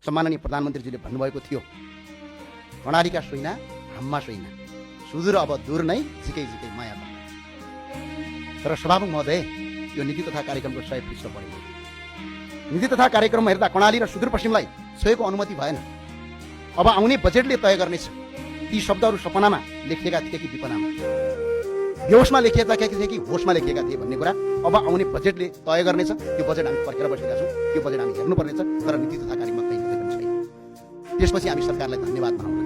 सम्माननीय प्रधानमन्त्रीजीले भन्नुभएको थियो, कर्णालीका सोइना हाम्मा सोइना, सुदूर अब दूर नै झिकै झिकै माया पाए। तर सभामुख महोदय, यो नीति तथा कार्यक्रमको 100 पृष्ठ पढियो। नीति तथा कार्यक्रममा हेर्दा कर्णाली र सुदूरपश्चिमलाई छोएको अनुमति भएन। अब आउने बजेटले तय गर्नेछ ती शब्दहरू सपनामा लेखिएका थिए कि विपनामा, बेहोसमा लेखिएका थिए कि होसमा लेखिएका थिए भन्ने कुरा अब आउने बजेटले तय गर्नेछ। त्यो बजेट हामी पर्खेर बसेका छौँ, त्यो बजेट हामी हेर्नुपर्नेछ। तर नीति तथा कार्यक्रममा कहीँ कतै पनि छैन। त्यसपछि हामी सरकारलाई धन्यवाद भनौँला।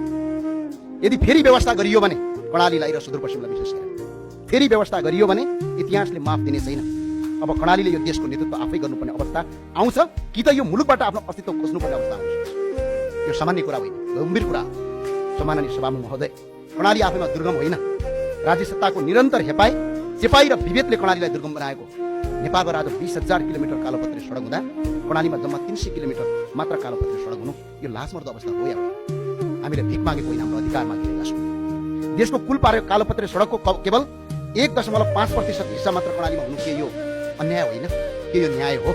यदि फेरि व्यवस्था गरियो भने कर्णालीलाई र सुदूरपश्चिमलाई विशेष गरेर फेरि व्यवस्था गरियो भने इतिहासले माफ दिने छैन। अब कर्णालीले यो देशको नेतृत्व आफै गर्नुपर्ने अवस्था आउँछ कि त यो मुलुकबाट आफ्नो अस्तित्व खोज्नुपर्ने अवस्था आउँछ। यो सामान्य कुरा होइन, गम्भीर कुरा हो। सम्माननीय सभामुख महोदय, कर्णाली आफैमा दुर्गम होइन। राज्य सत्ताको निरन्तर हेपाई चेपाई र विभेदले कर्णालीलाई दुर्गम बनाएको। नेपालको आज 20,000 किलोमिटर कालोपत्रे सडक हुँदा कर्णालीमा जम्मा 300 किलोमिटर मात्र कालोपत्रे सडक हुनु यो लाजमर्दो अवस्था हो या होइन? हामीले भिख मागेको होइन, हाम्रो अधिकार मागिरहेका छौँ। देशको कुल कालोपत्रे सडकको केवल 1.5% हिस्सा मात्र कर्णालीमा हुनु के यो अन्याय होइन? के यो न्याय हो?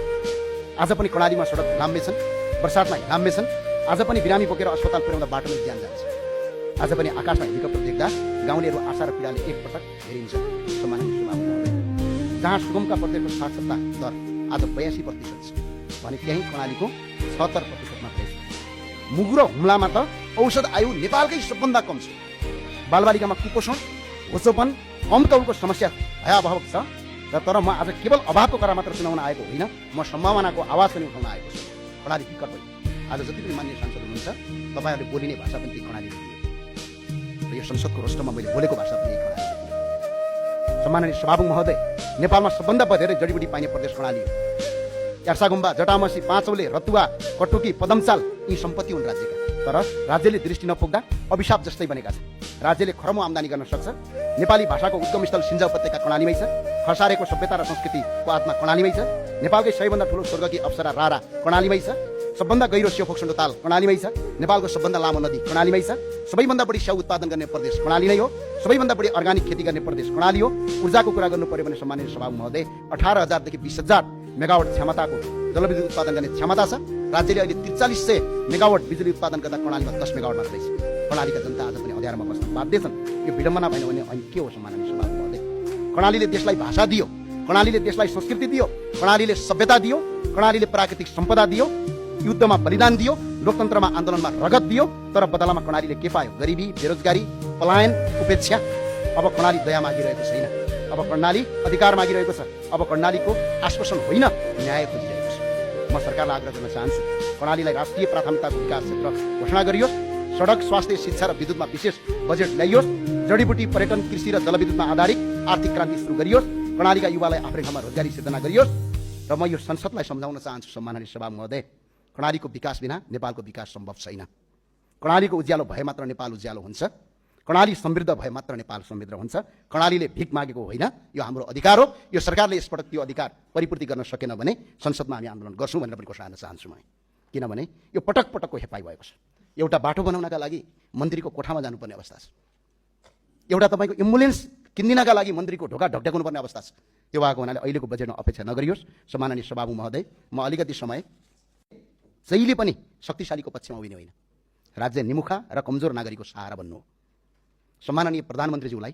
आज पनि कर्णालीमा सडक लाम्बे छन्, बर्सातमा लाम्बे छन्। आज पनि बिरामी बोकेर अस्पताल पुर्याउँदा बाटोमा ज्यान जान्छ। आज पनि आकाशमा हेलिकप्टर देख्दा गाउँलेहरू आशा र पीडाले एकपटक हेरिन्छ। सम्माननीय सभामुख महोदय, जहाँ सुगमका प्रत्येकको साक्षरता दर आज 82% छ भने त्यही कर्णालीको 76% मात्रै छ। मुगु र हुम्लामा त औषध आयु नेपालकै सबभन्दा कम छ। बालबालिकामा कुपोषण, होचोपन, कम तौलको समस्या भयावह छ। तर म आज केवल अभावको कुरा मात्र सुनाउन आएको होइन, म सम्भावनाको आवाज पनि उठाउन आएको छु। कर्णाली विकट भयो। आज जति पनि मान्य सांसद हुनुहुन्छ तपाईँहरूले बोलिने भाषा पनि त्यही कर्णाली दिए र यो संसदको रोस्टरमा मैले बोलेको भाषा पनि यही कर्णाली दिए। सम्माननीय सभामुख महोदय, नेपालमा सबभन्दा धेरै जडीबुटी पाइने प्रदेश कर्णाली हो। यार्सागुम्बा, जटामसी, पाँचौले, रतुवा, कटुकी, पदमसाल यी सम्पत्ति हुन् राज्यका। तर राज्यले दृष्टि नपुग्दा अभिशाप जस्तै बनेका छन्। राज्यले खर्मो आम्दानी गर्न सक्छ। नेपाली भाषाको उद्गमस्थल सिन्जा उपत्यका कर्णालीमै छ। खसारेको सभ्यता र संस्कृतिको आत्मा कर्णालीमै छ। नेपालकै सबैभन्दा ठुलो स्वर्गकी अप्सरा रारा कर्णालीमै छ। सबभन्दा गहिरो स्याउ फोक्सोन्डो ताल कर्णालीमै छ। नेपालको सबभन्दा लामो नदी कर्णालीमै छ। सबैभन्दा बढी स्याउ उत्पादन गर्ने प्रदेश कर्णाली नै हो। सबैभन्दा बढी अर्गानिक खेती गर्ने प्रदेश कर्णाली हो। ऊर्जाको कुरा गर्नु पर्यो भने सम्माननीय सभामुख महोदय, 18,000 देखि 20,000 मेगावाट क्षमताको जलविद्युत उत्पादन गर्ने क्षमता छ। राज्यले अहिले 4300 मेगावाट बिजुली उत्पादन गर्दा कर्णालीमा 10 मेगावाट मात्रै छ। कर्णालीका जनता आज पनि अँध्यारोमा बस्न बाध्य छन्। यो विडम्बना भएन भने अनि के हो सम्माननीय सभामुख महोदय? कर्णालीले देशलाई भाषा दियो, कर्णालीले देशलाई संस्कृति दियो, कर्णालीले सभ्यता दियो, कर्णालीले प्राकृतिक सम्पदा दियो, युद्धमा बलिदान दियो, लोकतन्त्रमा आन्दोलनमा रगत दियो। तर बदलामा कर्णालीले के पायो? गरिबी, बेरोजगारी, पलायन, उपेक्षा। अब कर्णाली दया मागिरहेको छैन। अब कर्णाली अधिकार मागिरहेको छ। अब कर्णालीको आश्वासन होइन, न्याय खोजिरहेको छ। म सरकारलाई आग्रह गर्न चाहन्छु, कर्णालीलाई राष्ट्रिय प्राथमिकताको विकास क्षेत्र घोषणा गरियोस्। सडक, स्वास्थ्य, शिक्षा र विद्युतमा विशेष बजेट ल्याइयोस्। जडीबुटी, पर्यटन, कृषि र जलविद्युतमा आधारित आर्थिक क्रान्ति सुरु गरियोस्। कर्णालीका युवालाई आफ्नै ठाउँमा रोजगारी सिर्जना गरियोस्। र म यो संसदलाई सम्झाउन चाहन्छु सम्माननीय सभामुख महोदय, कर्णालीको विकास बिना नेपालको विकास सम्भव छैन। कर्णालीको उज्यालो भए मात्र नेपाल उज्यालो हुन्छ। कर्णाली समृद्ध भए मात्र नेपाल समृद्ध हुन्छ। कर्णालीले भिख मागेको होइन, यो हाम्रो अधिकार हो। यो सरकारले यसपटक त्यो अधिकार परिपूर्ति गर्न सकेन भने संसदमा हामी आन्दोलन गर्छौँ भनेर पनि घोषणा गर्न चाहन्छु म। किनभने यो पटक पटकको हेपाइ भएको छ। एउटा बाटो बनाउनका लागि मन्त्रीको कोठामा जानुपर्ने अवस्था छ। एउटा तपाईँको एम्बुलेन्स किन्दिनका लागि मन्त्रीको ढोका ढकढक्नु पर्ने अवस्था छ। त्यो भएको हुनाले अहिलेको बजेटमा अपेक्षा नगरियोस्। सम्माननीय सभामुख महोदय, म अलिकति समय जहिले पनि शक्तिशालीको पक्षमा उभिने होइन, राज्य निमुखा र कमजोर नागरिकको सहारा बन्नु हो। सम्माननीय प्रधानमन्त्रीज्यूलाई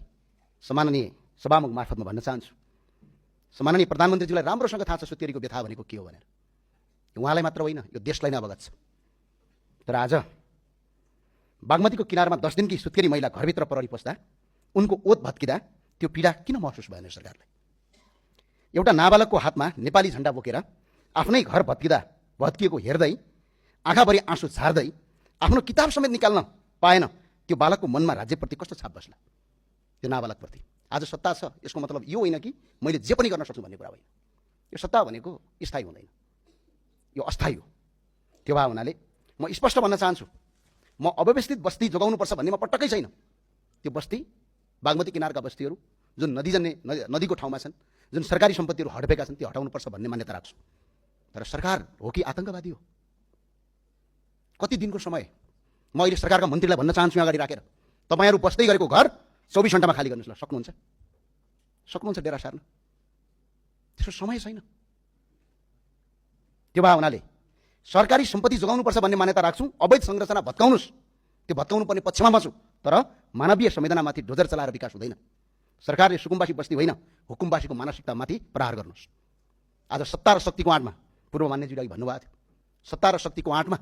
सम्माननीय सभामुख मार्फत म भन्न चाहन्छु, सम्माननीय प्रधानमन्त्रीज्यूलाई राम्रोसँग थाहा छ सुत्केरीको व्यथा भनेको के हो भनेर। उहाँलाई मात्र होइन, यो देशलाई नै अवगत छ। तर आज बागमतीको किनारमा 10 दिनकी सुत्केरी महिला घरभित्र प्रहरी पस्दा उनको ओत भत्किँदा त्यो पीडा किन महसुस भएन सरकारलाई? एउटा नाबालकको हातमा नेपाली झण्डा बोकेर आफ्नै घर भत्किएको हेर्दै आँखाभरि आँसु झार्दै आफ्नो किताब समेत निकाल्न पाएन, त्यो बालकको मनमा राज्यप्रति कस्तो छाप बस्ला? त्यो नाबालकप्रति आज सत्ता छ, यसको मतलब यो होइन कि मैले जे पनि गर्न सक्छु भन्ने कुरा होइन। यो सत्ता भनेको स्थायी हुँदैन, यो अस्थायी हो। त्यो भए हुनाले म स्पष्ट भन्न चाहन्छु, म अव्यवस्थित बस्ती जोगाउनुपर्छ भन्नेमा पटक्कै छैन। त्यो बस्ती, बागमती किनारका बस्तीहरू जुन नदीको ठाउँमा छन्, जुन सरकारी सम्पत्तिहरू हडपेका छन्, त्यो हटाउनुपर्छ भन्ने मान्यता राख्छु। तर सरकार हो कि आतंकवादी हो? कति दिनको समय? म अहिले सरकारका मन्त्रीलाई भन्न चाहन्छु अगाडि राखेर, तपाईँहरू बस्दै गरेको घर 24 घण्टामा खाली गर्नुहोस्। ल, सक्नुहुन्छ डेरा सार्न? त्यसको समय छैन। त्यो भए हुनाले सरकारी सम्पत्ति जोगाउनुपर्छ भन्ने मान्यता राख्छु, अवैध संरचना भत्काउनुस्, त्यो भत्काउनु पर्ने पक्षमा म छु, तर मानवीय संवेदनामाथि डोजर चलाएर विकास हुँदैन। सरकारले सुकुम्बासी बस्ती होइन, हुकुमबासीको मानसिकतामाथि प्रहार गर्नुहोस्। आज सत्ता र शक्तिको आँटमा पूर्व मान्यजीले अघि भन्नुभएको थियो, सत्ता र शक्तिको आँटमा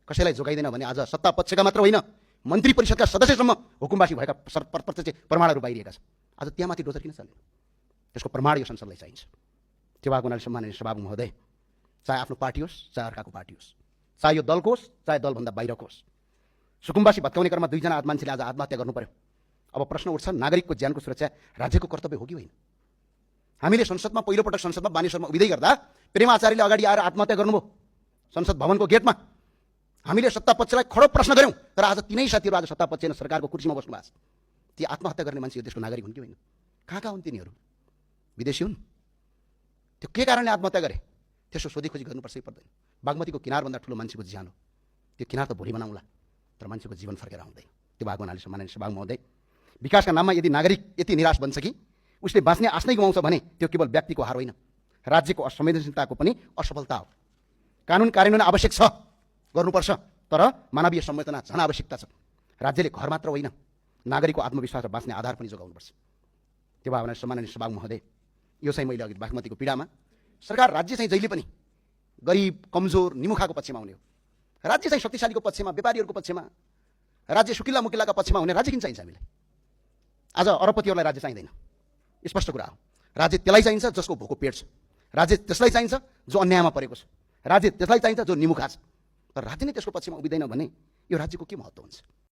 कसैलाई जोगाइदैन भने आज सत्ता पक्षका मात्र होइन, मन्त्री परिषदका सदस्यसम्म हुकुमबासी भएका प्रत्यक्ष प्रमाणहरू बाहिरिएका छन्। आज त्यहाँमाथि डोजर किन चल्दैन? त्यसको प्रमाण यो संसदलाई चाहिन्छ। त्यो भएको हुनाले सम्माननीय सभामुख महोदय, चाहे आफ्नो पार्टी होस्, चाहे अर्काको पार्टी होस्, चाहे यो दलको होस्, चाहे दलभन्दा बाहिरको होस्, सुकुम्बासी भत्काउने क्रममा 2 जना मान्छेले आज आत्महत्या गर्नु पर्यो। अब प्रश्न उठ्छ, नागरिकको ज्यानको सुरक्षा राज्यको कर्तव्य हो कि होइन? हामीले संसदमा पहिलोपटक संसदमा मानिसहरूमा उभिँदै गर्दा प्रेम आचार्यले अगाडि आएर आत्महत्या गर्नुभयो संसद भवनको गेटमा। हामीले सत्ता पक्षलाई खडो प्रश्न गर्यौँ, तर आज तिनै साथीहरू आज सत्ता पक्ष होइन सरकारको कुर्सीमा बस्नु भएको छ। ती आत्महत्या गर्ने मान्छे यो देशको नागरिक हुन् कि होइन? कहाँ हुन् तिनीहरू? विदेशी हुन्? त्यो के कारणले आत्महत्या गरे त्यसो सोधीखोजी गर्नुपर्छ कि पर्दैन? बागमतीको किनारभन्दा ठुलो मान्छेको ज्यान हो, त्यो किनार त भोलि बनाउँला, तर मान्छेको जीवन फर्केर आउँदैन। त्यो भएको हुनाले सम्माननीय सभामुख महोदय, विकासका नाममा यदि नागरिक यति निराश बन्छ कि उसले बाँच्ने आश नै गुमाउँछ भने त्यो केवल व्यक्तिको हार होइन, राज्यको असंवेदनशीलताको पनि असफलता हो। कानुन कार्यान्वयन आवश्यक छ, गर्नुपर्छ, तर मानवीय संवेदना झन् आवश्यकता छ। राज्यले घर मात्र होइन, नागरिकको आत्मविश्वास र बाँच्ने आधार पनि जोगाउनुपर्छ। त्यो भावना सम्माननीय सभामुख महोदय, यो चाहिँ मैले अघि बागमतीको पीडामा सरकार राज्य चाहिँ जहिले पनि गरिब कमजोर निमुखाको पक्षमा हुने हो। राज्य चाहिँ शक्तिशालीको पक्षमा, व्यापारीहरूको पक्षमा, राज्य सुकिल्ला मुकिल्लाका पक्षमा हुने राज्य किन चाहिन्छ हामीलाई? आज अरबपतिहरूलाई राज्य चाहिँदैन, स्पष्ट कुरा हो। राज्य त्यसलाई चाहिन्छ जसको भोको पेट छ, राज्य त्यसलाई चाहिन्छ जो अन्यायमा परेको छ, राज्य त्यसलाई चाहिन्छ जो निमुखा छ। तर राज्य नै त्यसको पक्षमा उभिँदैन भने यो राज्यको के महत्त्व हुन्छ?